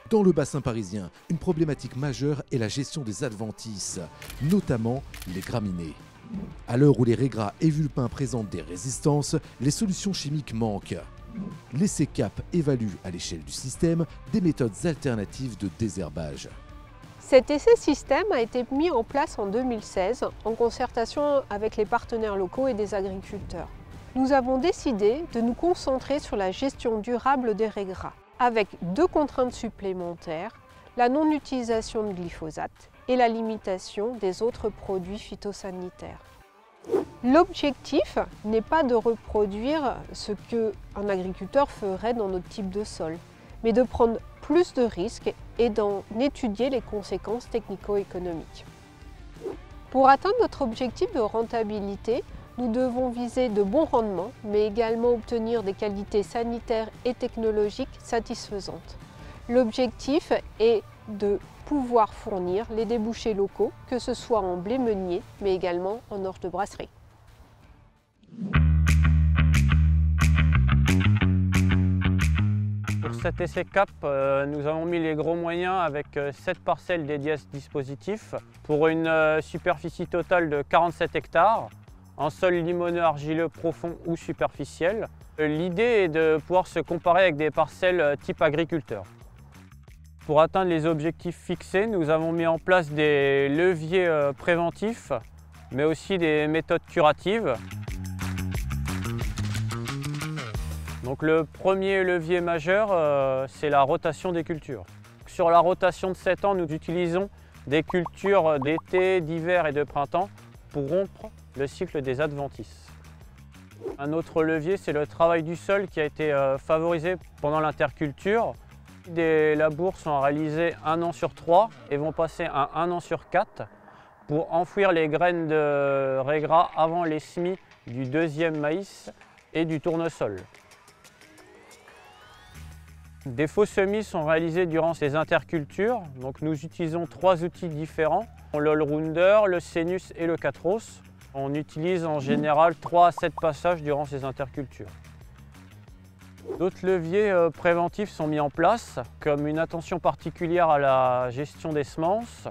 Dans le bassin parisien, une problématique majeure est la gestion des adventices, notamment les graminées. À l'heure où les raies et vulpins présentent des résistances, les solutions chimiques manquent. L'essai CAP évalue à l'échelle du système des méthodes alternatives de désherbage. Cet essai système a été mis en place en 2016 en concertation avec les partenaires locaux et des agriculteurs. Nous avons décidé de nous concentrer sur la gestion durable des raies gras, avec deux contraintes supplémentaires, la non-utilisation de glyphosate et la limitation des autres produits phytosanitaires. L'objectif n'est pas de reproduire ce qu'un agriculteur ferait dans notre type de sol, mais de prendre plus de risques et d'en étudier les conséquences technico-économiques. Pour atteindre notre objectif de rentabilité, nous devons viser de bons rendements, mais également obtenir des qualités sanitaires et technologiques satisfaisantes. L'objectif est de pouvoir fournir les débouchés locaux, que ce soit en blé meunier, mais également en orge de brasserie. Pour cet essai CAP, nous avons mis les gros moyens avec 7 parcelles dédiées à ce dispositif pour une superficie totale de 47 hectares en sol limoneux argileux profond ou superficiel. L'idée est de pouvoir se comparer avec des parcelles type agriculteur. Pour atteindre les objectifs fixés, nous avons mis en place des leviers préventifs, mais aussi des méthodes curatives. Donc le premier levier majeur, c'est la rotation des cultures. Sur la rotation de 7 ans, nous utilisons des cultures d'été, d'hiver et de printemps pour rompre le cycle des adventices. Un autre levier, c'est le travail du sol qui a été favorisé pendant l'interculture. Des labours sont réalisés 1 an sur 3 et vont passer à 1 an sur 4 pour enfouir les graines de raies gras avant les semis du deuxième maïs et du tournesol. Des faux semis sont réalisés durant ces intercultures. Donc nous utilisons 3 outils différents, l'allrounder, le Senus et le Catros. On utilise en général 3 à 7 passages durant ces intercultures. D'autres leviers préventifs sont mis en place, comme une attention particulière à la gestion des semences,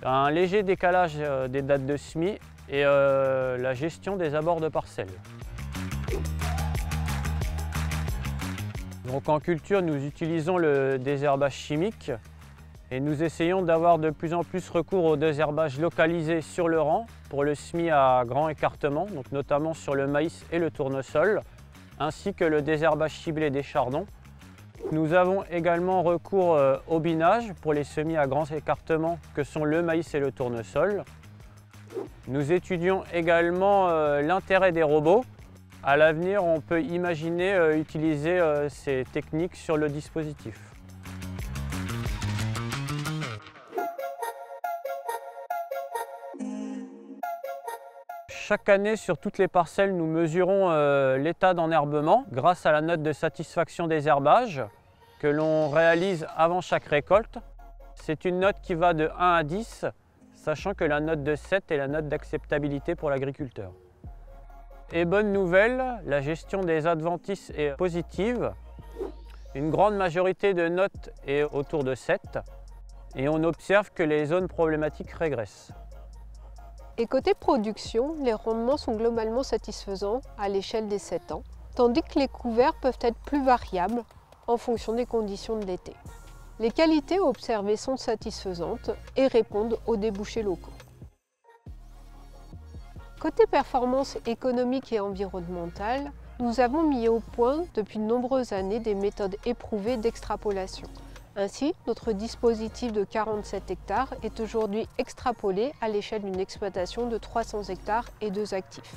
un léger décalage des dates de semis et la gestion des abords de parcelles. Donc en culture, nous utilisons le désherbage chimique et nous essayons d'avoir de plus en plus recours au désherbage localisé sur le rang pour le semis à grand écartement, donc notamment sur le maïs et le tournesol, ainsi que le désherbage ciblé des chardons. Nous avons également recours au binage pour les semis à grand écartement que sont le maïs et le tournesol. Nous étudions également l'intérêt des robots. À l'avenir, on peut imaginer utiliser ces techniques sur le dispositif. Chaque année, sur toutes les parcelles, nous mesurons l'état d'enherbement grâce à la note de satisfaction des herbages que l'on réalise avant chaque récolte. C'est une note qui va de 1 à 10, sachant que la note de 7 est la note d'acceptabilité pour l'agriculteur. Et bonne nouvelle, la gestion des adventices est positive. Une grande majorité de notes est autour de 7 et on observe que les zones problématiques régressent. Et côté production, les rendements sont globalement satisfaisants à l'échelle des 7 ans, tandis que les couverts peuvent être plus variables en fonction des conditions de l'été. Les qualités observées sont satisfaisantes et répondent aux débouchés locaux. Côté performance économique et environnementale, nous avons mis au point depuis de nombreuses années des méthodes éprouvées d'extrapolation. Ainsi, notre dispositif de 47 hectares est aujourd'hui extrapolé à l'échelle d'une exploitation de 300 hectares et 2 actifs.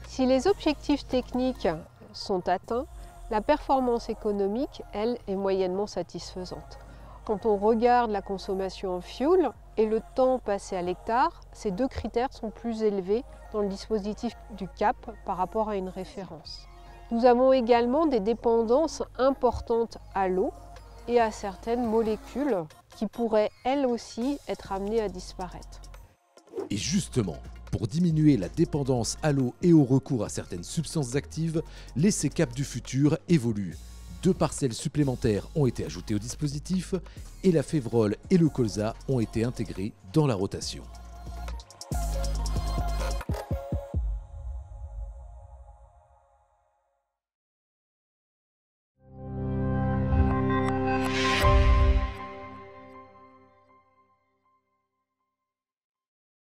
Si les objectifs techniques sont atteints, la performance économique, elle, est moyennement satisfaisante. Quand on regarde la consommation en fuel et le temps passé à l'hectare, ces deux critères sont plus élevés dans le dispositif du CAP par rapport à une référence. Nous avons également des dépendances importantes à l'eau et à certaines molécules qui pourraient elles aussi être amenées à disparaître. Et justement, pour diminuer la dépendance à l'eau et au recours à certaines substances actives, l'essai CAP du futur évolue. 2 parcelles supplémentaires ont été ajoutées au dispositif et la févrole et le colza ont été intégrés dans la rotation.